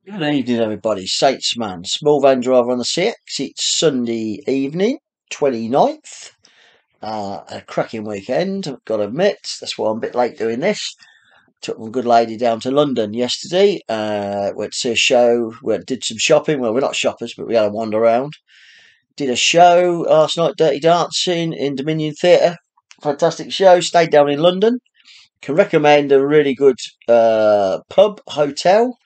Good evening, everybody. Satesman, small van driver on the CX. It's Sunday evening, 29th. A cracking weekend, I've got to admit. That's why I'm a bit late doing this. Took my good lady down to London yesterday. Went to see a show. Did some shopping. Well, we're not shoppers, but we had a wander around. Did a show last night, Dirty Dancing, in Dominion Theatre. Fantastic show. Stayed down in London. Can recommend a really good pub, hotel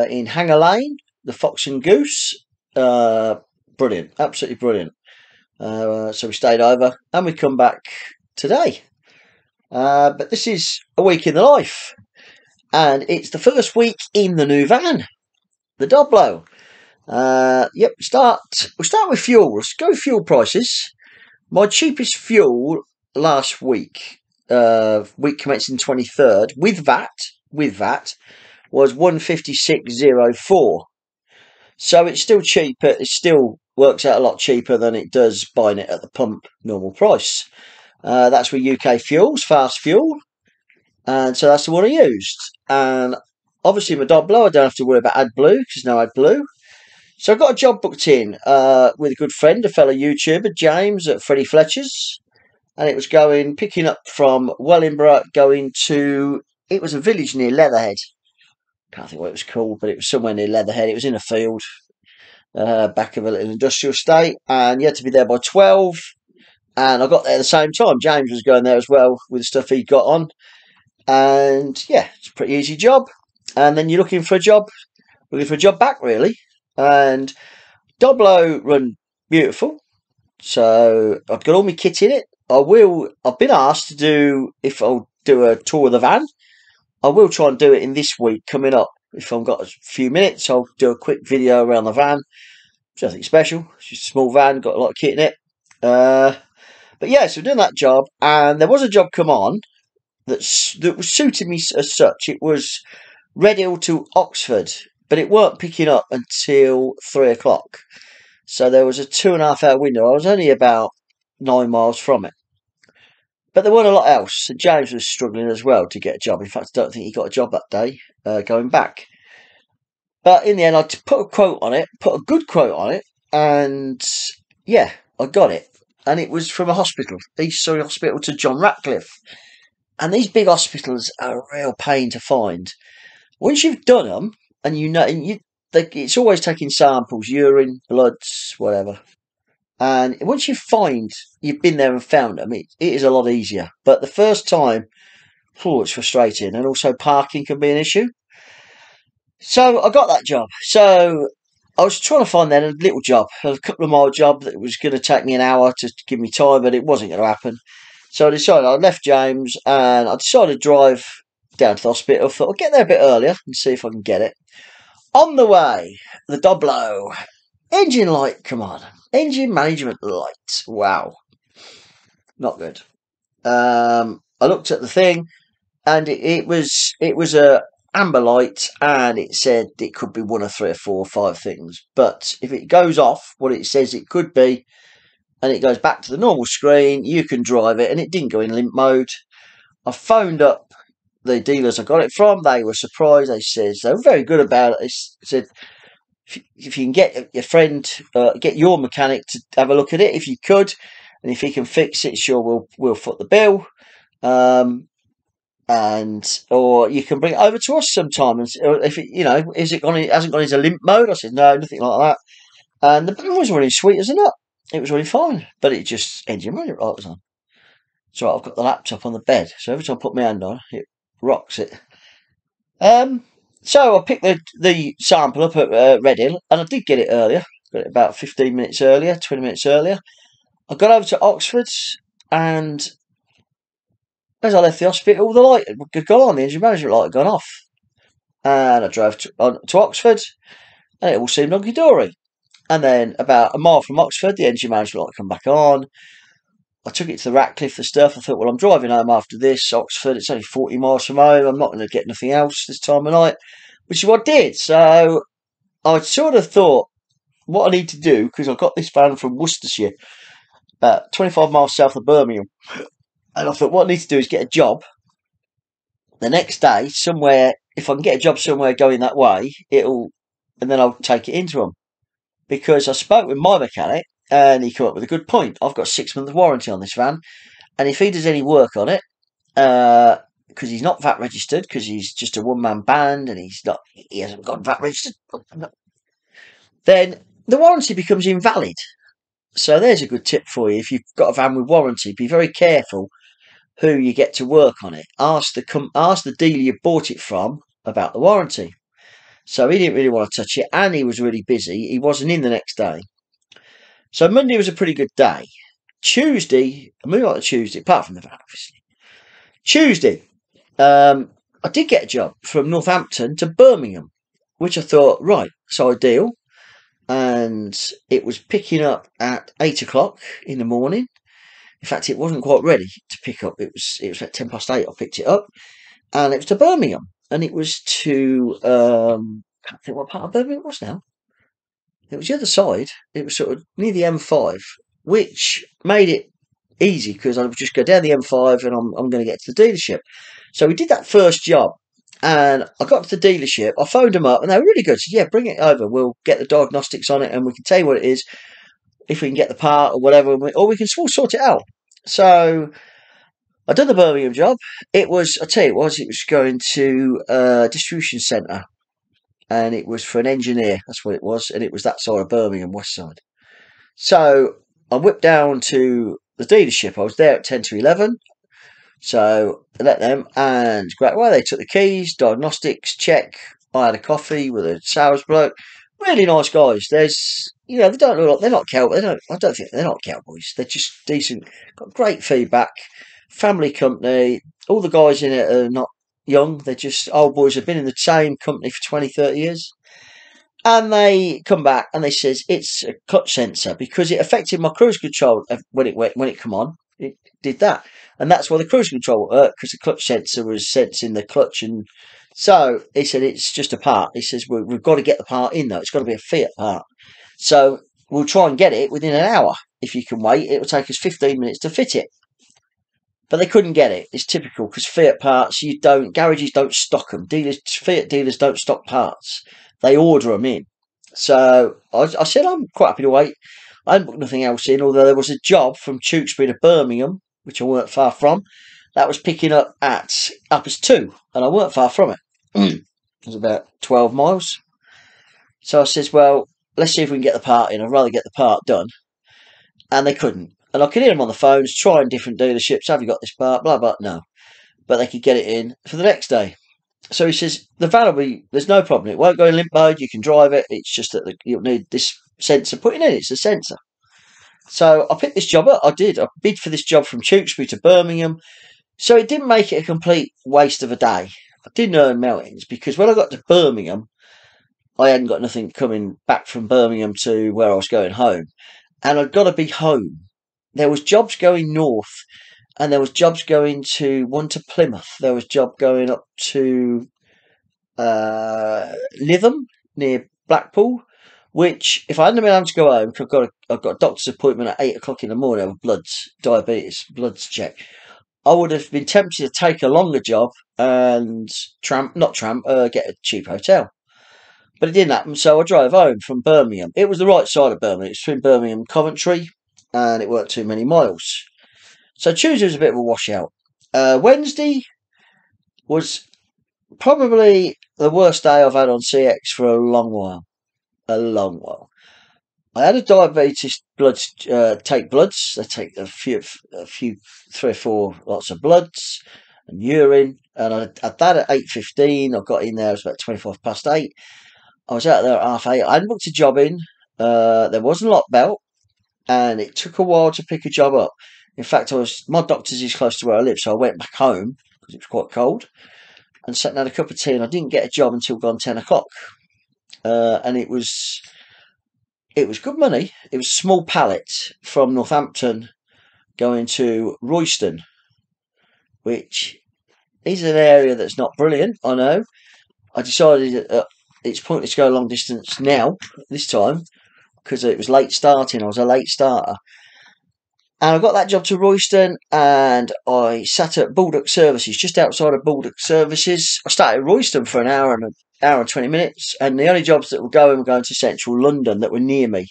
in Hanger Lane, the Fox and Goose. Brilliant, absolutely brilliant. So we stayed over and we come back today. But this is a week in the life, and it's the first week in the new van, the Doblo. Yep, we'll start with fuel. Let's go with fuel prices. My cheapest fuel last week, week commencing 23rd, with VAT, was 156.04. So it's still cheaper. It still works out a lot cheaper than it does buying it at the pump normal price. That's with UK Fuels, fast fuel. And so that's the one I used. And obviously my Doblo, I don't have to worry about AdBlue because no AdBlue. So I got a job booked in with a good friend, a fellow YouTuber, James, at Freddie Fletcher's. And it was picking up from Wellingborough, it was a village near Leatherhead. Can't think what it was called, but it was somewhere near Leatherhead. It was in a field, back of a little industrial estate, and you had to be there by 12. And I got there at the same time. James was going there as well with the stuff he'd got on. And yeah, it's a pretty easy job. And then you're looking for a job back really. And Doblo run beautiful. So I've got all my kit in it. I've been asked if I'll do a tour of the van. I will try and do it in this week coming up. If I've got a few minutes, I'll do a quick video around the van. Which I think special. It's just a small van, got a lot of kit in it. But yeah, so we're doing that job, and there was a job come on that was suiting me as such. It was Redhill to Oxford, but it weren't picking up until 3 o'clock. So there was a 2.5 hour window. I was only about 9 miles from it. But there weren't a lot else. And James was struggling as well to get a job. In fact, I don't think he got a job that day going back. But in the end, I put a good quote on it, and yeah, I got it. And it was from a hospital, East Surrey Hospital to John Ratcliffe. And these big hospitals are a real pain to find. Once you've done them, and it's always taking samples, urine, bloods, whatever. And once you've been there and found them, it is a lot easier. But the first time, it's frustrating. And also parking can be an issue. So I got that job. So I was trying to find then a little job, a couple of mile job that was going to take me an hour to give me time, but it wasn't going to happen. So I left James and I decided to drive down to the hospital. I thought I'll get there a bit earlier and see if I can get it. On the way, the Doblo. Engine light, come on. Engine management light. Wow. Not good. I looked at the thing and it was a amber light, and it said it could be one of 3 or 4 or 5 things. But if it goes off what it says it could be, and it goes back to the normal screen, you can drive it, and it didn't go in limp mode. I phoned up the dealers I got it from. They were surprised. They were very good about it. They said, if you can get your friend, get your mechanic to have a look at it, if you could, and if he can fix it, sure, we'll foot the bill. Or you can bring it over to us sometime. And if it, hasn't gone into limp mode? I said no, nothing like that. And the van was running sweet as a nut. It was running fine, but it just engine management light was on. So I've got the laptop on the bed, so every time I put my hand on it, rocks it. So I picked the sample up at Redhill, and I did get it earlier. Got it about 15 minutes earlier, 20 minutes earlier. I got over to Oxford, and as I left the hospital, the light had gone on, the engine management light had gone off. And I drove to Oxford, and it all seemed hunky-dory. And then about a mile from Oxford, the engine management light come back on. I took it to the Ratcliffe, the stuff. I thought, well, I'm driving home after this, Oxford. It's only 40 miles from home. I'm not going to get nothing else this time of night, which is what I did. So I sort of thought, what I need to do, because I got this van from Worcestershire, about 25 miles south of Birmingham. And I thought, what I need to do is get a job the next day somewhere if I can get a job somewhere going that way, and then I'll take it into them. Because I spoke with my mechanic and he came up with a good point. I've got a 6 month warranty on this van, and if he does any work on it, because he's not VAT registered, because he's just a one man band and he hasn't got VAT registered, then the warranty becomes invalid. So there's a good tip for you. If you've got a van with warranty, be very careful who you get to work on it. Ask the dealer you bought it from about the warranty. So he didn't really want to touch it, and he was really busy. He wasn't in the next day. So Monday was a pretty good day. Tuesday, I moved on to Tuesday, apart from the van, obviously. Tuesday, I did get a job from Northampton to Birmingham, which I thought, right, it's ideal. And it was picking up at 8 o'clock in the morning. In fact, it wasn't quite ready to pick up. It was at 8:10. I picked it up, and it was to Birmingham, and it was to I can't think what part of Birmingham it was now. It was the other side. It was sort of near the M5, which made it easy because I would just go down the M5 and I'm going to get to the dealership. So we did that first job, and I got to the dealership. I phoned them up, and they were really good. Said, "Yeah, bring it over. We'll get the diagnostics on it, and we can tell you what it is, if we can get the part or whatever, or we can sort it out." So I done the Birmingham job. It was, I tell you, it was going to a distribution centre, and it was for an engineer. That's what it was, and it was that side of Birmingham, west side. So I whipped down to the dealership. I was there at 10 to 11. So I let them, and great. Well, they took the keys, diagnostics, check. I had a coffee with a sales bloke. Really nice guys. They don't look like, they're not cowboys. I don't think they're not cowboys. They're just decent. Got great feedback. Family company. All the guys in it are not young. They're just old boys who've been in the same company for 20, 30 years. And they come back and they says it's a clutch sensor because it affected my cruise control when it come on. It did that, and that's why the cruise control worked, because the clutch sensor was sensing the clutch. And so he said it's just a part. He says we've got to get the part in though. It's got to be a Fiat part. So we'll try and get it within an hour. If you can wait, it will take us 15 minutes to fit it. But they couldn't get it. It's typical because Fiat parts, garages don't stock them. Fiat dealers don't stock parts. They order them in. So I said I'm quite happy to wait. I hadn't booked nothing else in, although there was a job from Tewkesbury to Birmingham, which I weren't far from. That was picking up at Uppers 2, and I weren't far from it. It was about 12 miles. So I says, well, let's see if we can get the part in. I'd rather get the part done. And they couldn't. And I could hear them on the phones, trying different dealerships. Have you got this part? Blah, blah. No. But they could get it in for the next day. So he says, the van will be, there's no problem. It won't go in limp mode. You can drive it. It's just that you'll need this sensor putting in. It's a sensor. So I picked this job up. I did. I bid for this job from Tewkesbury to Birmingham. So it didn't make it a complete waste of a day. I didn't earn meltings because when I got to Birmingham, I hadn't got nothing coming back from Birmingham to where I was going home. And I'd got to be home. There was jobs going north, and there was jobs going to Plymouth. There was job going up to Lytham near Blackpool. Which, if I hadn't been able to go home, because I've got a doctor's appointment at 8 o'clock in the morning with diabetes, bloods check, I would have been tempted to take a longer job and get a cheap hotel. But it didn't happen, so I drove home from Birmingham. It was the right side of Birmingham. It's between Birmingham and Coventry, and it weren't too many miles. So Tuesday was a bit of a washout. Wednesday was probably the worst day I've had on CX for a long while. I had a diabetes take bloods. They take a few, 3 or 4 lots of bloods and urine. And I had that at 8:15. I got in there. It was about 25 past 8. I was out there at 8:30. I hadn't booked a job in. There wasn't a lock belt, and it took a while to pick a job up. In fact, my doctor's is close to where I live, so I went back home because it was quite cold and sat and had a cup of tea. And I didn't get a job until gone 10 o'clock. And it was good money. It was a small pallet from Northampton going to Royston, which is an area that's not brilliant, I know. I decided it's pointless to go long distance now, this time, because it was late starting. I was a late starter. And I got that job to Royston, and I sat at Baldock Services, just outside of Baldock Services. I started at Royston for an hour and 20 minutes, and the only jobs that were going to central London that were near me.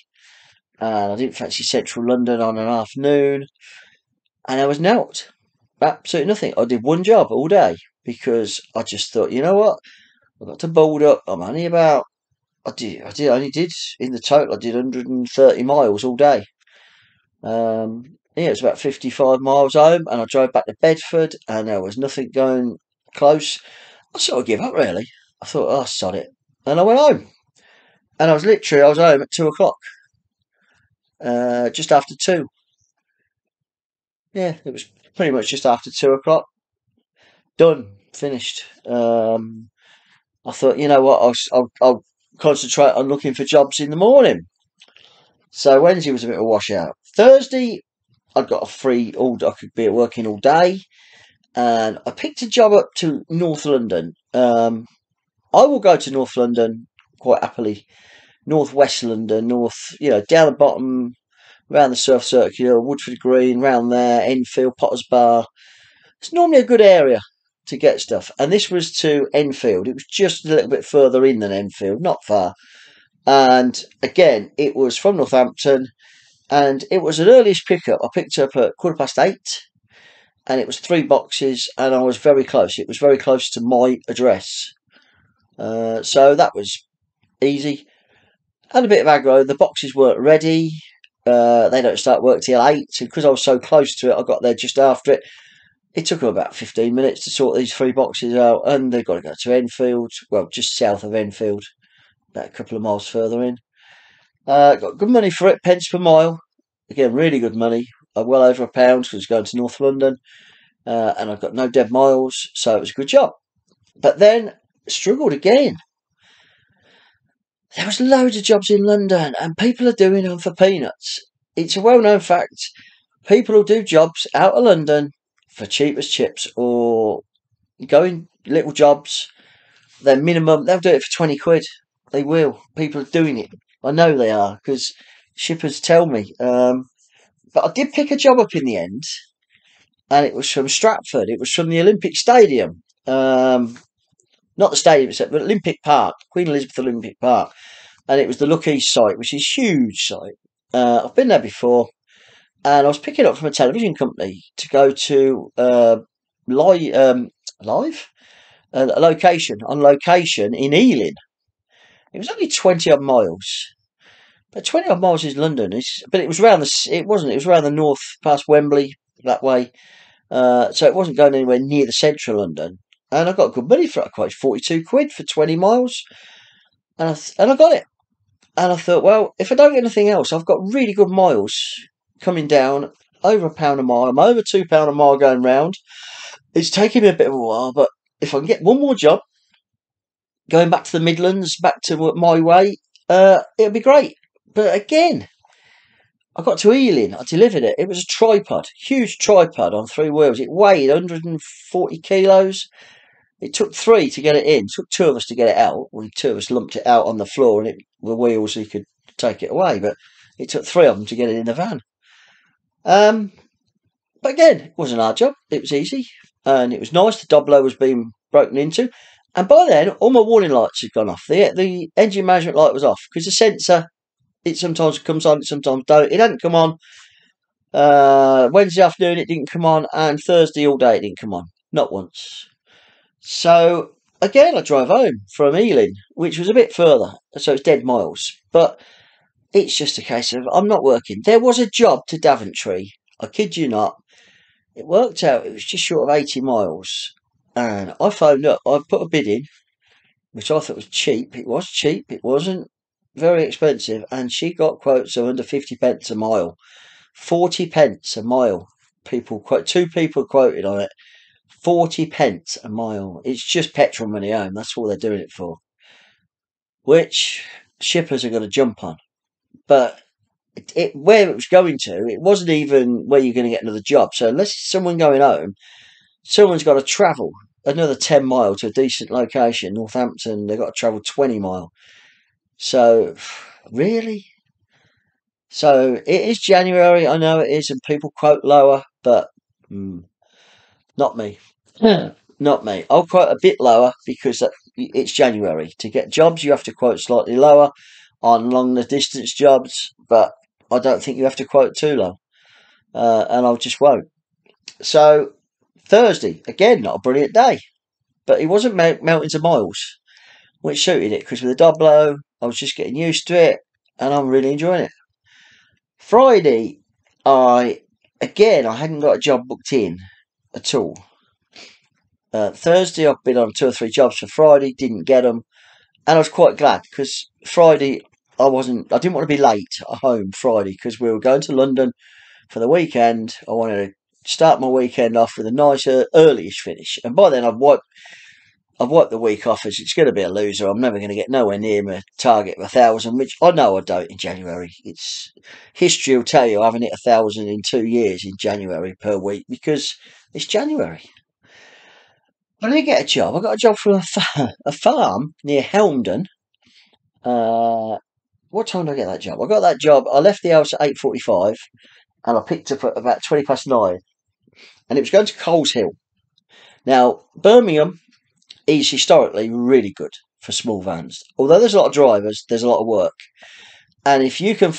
And I didn't fancy central London on an afternoon, and I was knelt. Absolutely nothing. I did one job all day because I just thought, you know what? I got to Baldock. I'm only about, I only did, in the total, I did 130 miles all day. Yeah, it was about 55 miles home, and I drove back to Bedford, and there was nothing going close. I sort of give up, really. I thought, oh, sod it. And I went home. And I was home at 2 o'clock, just after 2. Yeah, it was pretty much just after 2 o'clock. Done, finished. I thought, you know what, I'll concentrate on looking for jobs in the morning. So Wednesday was a bit of a washout. Thursday, I'd got a free, I could be working all day. And I picked a job up to North London. I will go to North London quite happily. North West London, down the bottom, round the Surf Circular, Woodford Green, round there, Enfield, Potters Bar. It's normally a good area to get stuff. And this was to Enfield. It was just a little bit further in than Enfield, not far. And again, it was from Northampton, and it was an earliest pickup. I picked up at 8:15. And it was 3 boxes, and I was very close. It was very close to my address. So that was easy. Had a bit of aggro. The boxes weren't ready. They don't start work till 8. So because I was so close to it, I got there just after it. It took them about 15 minutes to sort these 3 boxes out, and they've got to go to Enfield. Well, just south of Enfield, about a couple of miles further in. Got good money for it, pence per mile. Again, really good money. Well over £1 because it's going to North London. And I've got no dead miles, so it was a good job. But then struggled again. There was loads of jobs in London, and people are doing them for peanuts. It's a well-known fact. People will do jobs out of London for cheap as chips, or going little jobs. Their minimum, they'll do it for 20 quid. They will. People are doing it. I know they are, because shippers tell me. But I did pick a job up in the end, and it was from Stratford. It was from the Olympic Stadium. Not the stadium itself, but Olympic Park, Queen Elizabeth Olympic Park. And it was the Look East site, which is a huge site. I've been there before, and I was picking up from a television company to go to live a location in Ealing. It was only 20 odd miles. But 20 odd miles is London. But it was around it wasn't. It was around the north, past Wembley, that way. So it wasn't going anywhere near the central London. And I got good money for it. I quoted 42 quid for 20 miles. And I got it. And I thought, well, if I don't get anything else, I've got really good miles coming down, over £1 a mile. I'm over £2 a mile going round. It's taking me a bit of a while, but if I can get one more job, going back to the Midlands, back to my way, it'll be great. But again, I got to Ealing, I delivered it. It was a tripod, huge tripod on 3 wheels. It weighed 140 kilos. It took 3 to get it in. It took 2 of us to get it out. 2 of us lumped it out on the floor, and the wheels, he could take it away. But it took 3 of them to get it in the van. But again, it wasn't our job. It was easy, and it was nice. The Doblo was being broken into, and by then all my warning lights had gone off. The engine management light was off because the sensor, it sometimes comes on, it sometimes don't. It hadn't come on. Wednesday afternoon it didn't come on, and Thursday all day it didn't come on. Not once. So again, I drove home from Ealing, which was a bit further, so it's dead miles. But it's just a case of I'm not working. There was a job to Daventry. I kid you not. It worked out. It was just short of 80 miles. And I phoned up. I put a bid in, which I thought was cheap. It was cheap. It wasn't very expensive. And she got quotes of under 50 pence a mile. 40 pence a mile. 2 people quoted on it. 40 pence a mile. It's just petrol money home. That's all they're doing it for. Which shippers are going to jump on. But where it was going to, it wasn't even where you're going to get another job. So unless it's someone going home, someone's got to travel another 10 mile to a decent location. Northampton, they've got to travel 20 mile. So, really? So it is January, I know it is, and people quote lower, but not me. Not me. I'll quote a bit lower because it's January. To get jobs, you have to quote slightly lower on long distance jobs, but I don't think you have to quote too low, and I just won't. So Thursday, again, not a brilliant day, but it wasn't melting to miles, which suited it because with the Doblo, I was just getting used to it, and I'm really enjoying it. Friday, I I hadn't got a job booked in at all. Thursday, I've been on 2 or 3 jobs for Friday, didn't get them, and I was quite glad because Friday I didn't want to be late at home Friday because we were going to London for the weekend. I wanted to start my weekend off with a nicer earlyish finish, and by then I've wiped the week off as it's going to be a loser. I'm never going to get nowhere near my target of 1,000, which I know I don't in January. It's history will tell you I haven't hit 1,000 in 2 years in January per week because it's January. But I did get a job. I got a job from a farm near Helmden. What time did I get that job? I got that job. I left the house at 8:45, and I picked up at about 9:20, and it was going to Coleshill. Now Birmingham is historically really good for small vans. Although there's a lot of drivers, there's a lot of work. And if you can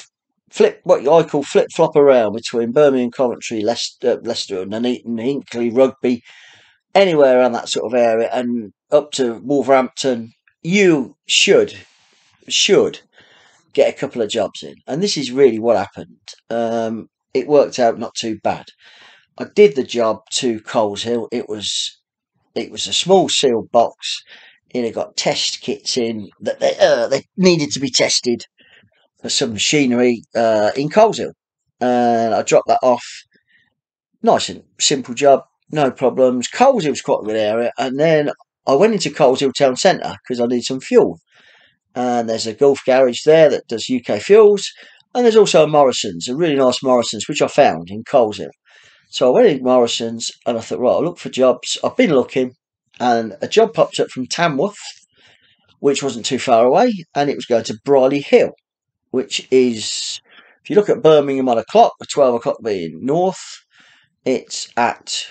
flip what I call flip flop around between Birmingham, Coventry, Leicester, Nuneaton, Hinckley, Rugby, anywhere around that sort of area, and up to Wolverhampton, you should get a couple of jobs in. And this is really what happened. It worked out not too bad. I did the job to Coleshill. It was a small sealed box. It had got test kits in that they needed to be tested for some machinery in Coleshill. And I dropped that off. Nice and simple job, no problems. Coleshill was quite a good area. And then I went into Coleshill town centre because I needed some fuel. And there's a Gulf garage there that does UK fuels. And there's also a Morrison's, a really nice Morrison's, which I found in Coleshill. So I went in Morrison's and I thought, right, I'll look for jobs. I've been looking, and a job popped up from Tamworth, which wasn't too far away, and it was going to Briley Hill, which is, if you look at Birmingham on a clock, 12 o'clock being north, it's at,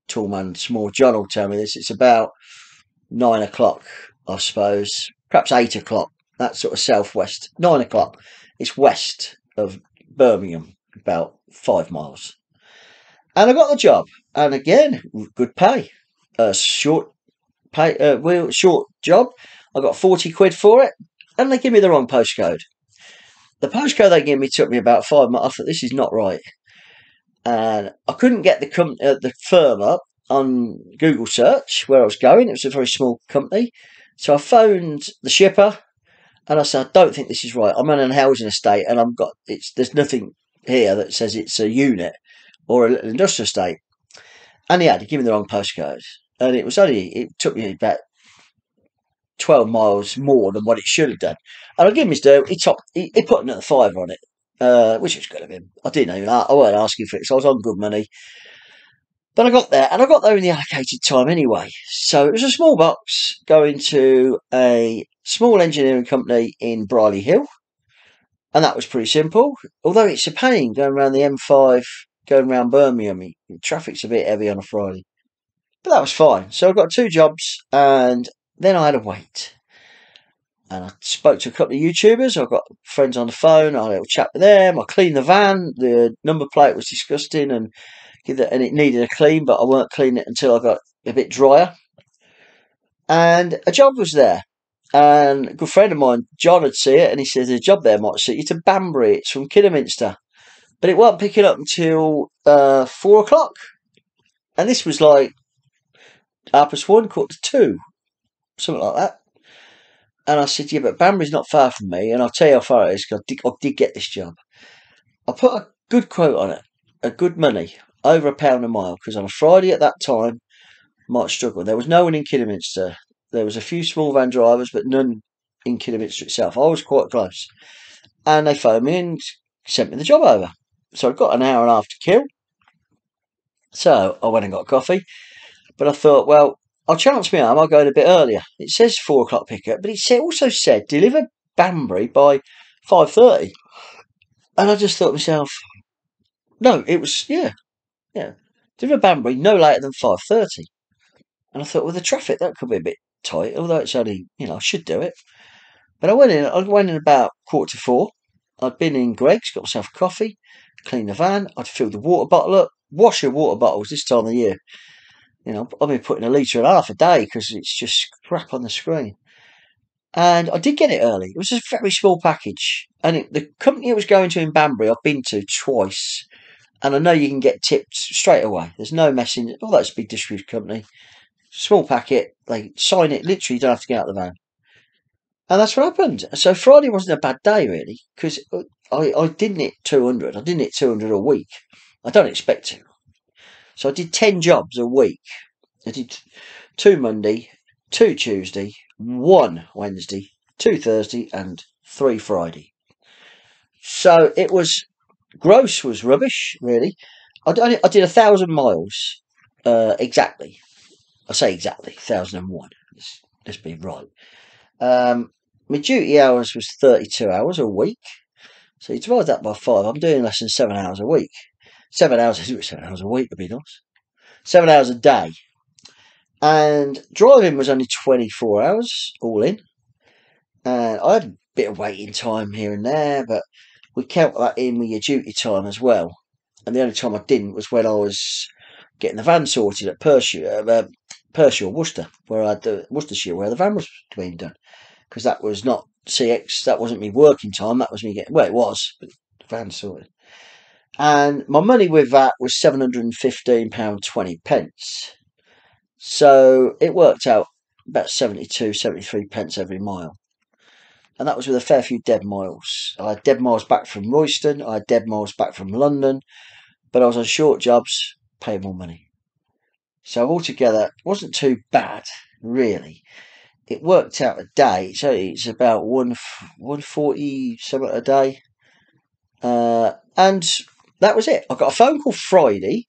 tall man, small John will tell me this, it's about 9 o'clock, I suppose, perhaps 8 o'clock, that sort of southwest, 9 o'clock. It's west of Birmingham, about 5 miles. And I got the job, and again, good pay. Short job. I got 40 quid for it, and they give me the wrong postcode. The postcode they gave me took me about 5 months. I thought this is not right, and I couldn't get the firm up on Google search where I was going. It was a very small company, so I phoned the shipper, and I said, I don't think this is right. I'm on a housing estate, and there's nothing here that says it's a unit or a little industrial estate. And he had to give me the wrong postcode. And it took me about 12 miles more than what it should have done. And I'll give him his due, he put another fiver on it, which was good of him. I weren't asking for it, so I was on good money. But I got there, and I got there in the allocated time anyway. So it was a small box going to a small engineering company in Briley Hill. And that was pretty simple. Although it's a pain going around the M5, going around Birmingham. Traffic's a bit heavy on a Friday. But that was fine. So I got 2 jobs, and then I had to wait. And I spoke to a couple of YouTubers. I've got friends on the phone. I had a little chat with them. I cleaned the van. The number plate was disgusting, and it needed a clean, but I weren't cleaning it until I got a bit drier. And a job was there. And a good friend of mine, John, had seen it, and he said, the job there might suit you to Banbury. It's from Kidderminster. But it wasn't picking up until 4 o'clock. And this was like 1:30, 1:45, something like that. And I said, yeah, but Banbury's not far from me, and I'll tell you how far it is, because I did get this job. I put a good quote on it, a good money, over £1 a mile, because on a Friday at that time, might struggle. There was no one in Kidderminster. There was a few small van drivers, but none in Kidderminster itself. I was quite close. And they phoned me and sent me the job over. So I've got an hour and a half to kill. So I went and got a coffee. But I thought, well, I'll chance me arm. I'll go in a bit earlier. It says 4 o'clock pickup, but it also said deliver Banbury by 5:30. And I just thought to myself, no, it was, yeah. Deliver Banbury no later than 5:30. And I thought, well, the traffic, that could be a bit tight, although it's only, I should do it. But I went in about 3:45. I'd been in Greg's, got myself a coffee, cleaned the van, I'd filled the water bottle up, wash your water bottles this time of year. I've been putting 1.5 litres a day because it's just crap on the screen. And I did get it early. It was a very small package. And the company it was going to in Banbury, I've been to twice. And I know you can get tipped straight away. There's no messing. Oh, that's a big distribution company. Small packet. They sign it. Literally, you don't have to get out of the van. And that's what happened. So Friday wasn't a bad day, really, because I didn't hit 200. I didn't hit 200 a week. I don't expect to. So I did 10 jobs a week. I did 2 Monday, 2 Tuesday, 1 Wednesday, 2 Thursday, and 3 Friday. So it was, gross was rubbish, really. I did 1,000 miles, exactly. I say exactly, 1,001. Let's be right. My duty hours was 32 hours a week. So you divide that by 5. I'm doing less than 7 hours a week. 7 hours, 7 hours a week would be nice. 7 hours a day. And driving was only 24 hours all in. And I had a bit of waiting time here and there, but we count that in with your duty time as well. And the only time I didn't was when I was getting the van sorted at Pershore, Worcester, where I had the Worcestershire, where the van was being done. Because that was not CX, that wasn't me working time, that was me getting, well, it was, but the van sorted. And my money with that was £715.20. So it worked out about 72, 73 pence every mile. And that was with a fair few dead miles. I had dead miles back from Royston, I had dead miles back from London, but I was on short jobs, paying more money. So altogether, it wasn't too bad, really. It worked out a day, so it's about 140 something a day. And that was it. I got a phone call Friday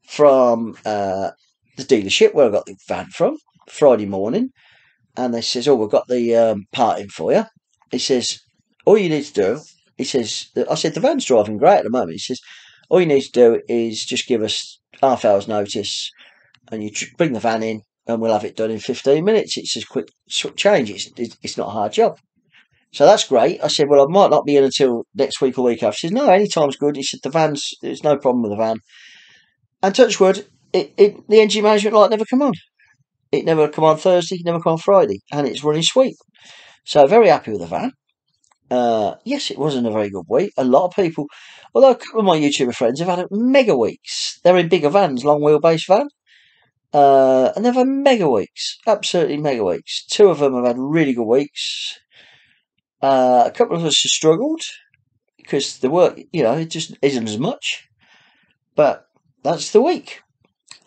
from the dealership where I got the van from, Friday morning. And they says, oh, we've got the part in for you. He says, all you need to do, he says, I said, the van's driving great at the moment. He says, all you need to do is just give us half hour's notice and you bring the van in and we'll have it done in 15 minutes. It's a quick change. It's not a hard job. So that's great. I said, well, I might not be in until next week or week after. He says, no, any time's good. He said, there's no problem with the van. And touch wood, the engine management light never come on. It never come on Thursday, never come on Friday, and it's running sweet. So very happy with the van. Yes, it wasn't a very good week. A lot of people, although a couple of my YouTuber friends have had mega weeks. They're in bigger vans, long wheelbase van. And they've had mega weeks, absolutely mega weeks. 2 of them have had really good weeks. A couple of us have struggled because the work, it just isn't as much. But that's the week.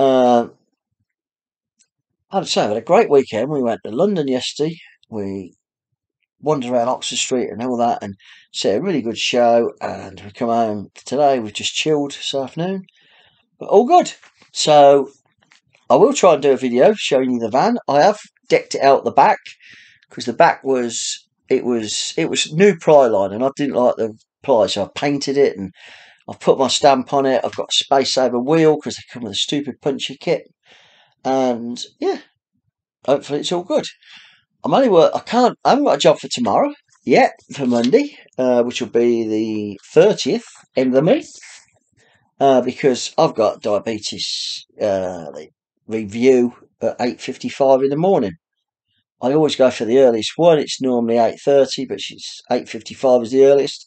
I'd say I had a great weekend. We went to London yesterday. We wandered around Oxford Street and all that and see a really good show. And we come home today. We've just chilled this afternoon. But all good. So I will try and do a video showing you the van. I have decked it out the back because the back was new ply line and I didn't like the ply, so I painted it and I've put my stamp on it. I've got a Space Saver wheel because they come with a stupid punchy kit. And yeah, hopefully it's all good. I haven't got a job for tomorrow yet, for Monday, which will be the 30th, end of the month, because I've got diabetes review at 8:55 in the morning. I always go for the earliest one. It's normally 8:30, but it's 8:55 is the earliest.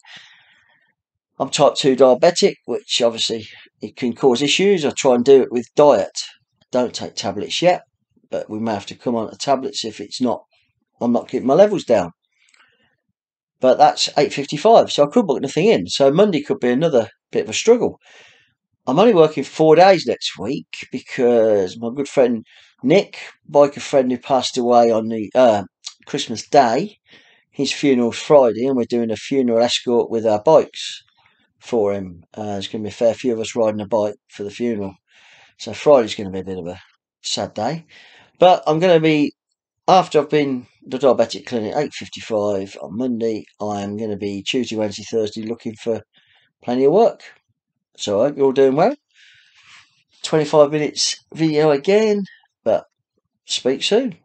I'm type 2 diabetic, which obviously it can cause issues. I try and do it with diet. Don't take tablets yet, but we may have to come on to tablets if I'm not keeping my levels down. But that's 8:55, so I could book nothing in. So Monday could be another bit of a struggle. I'm only working 4 days next week because my good friend Nick, biker friend who passed away on the Christmas Day, his funeral's Friday, and we're doing a funeral escort with our bikes for him. There's going to be a fair few of us riding a bike for the funeral. So Friday's going to be a bit of a sad day. But I'm going to be, after I've been the diabetic clinic 8:55 on Monday, I am going to be Tuesday, Wednesday, Thursday looking for plenty of work. So I hope you're all doing well. 25 minutes video again, but speak soon.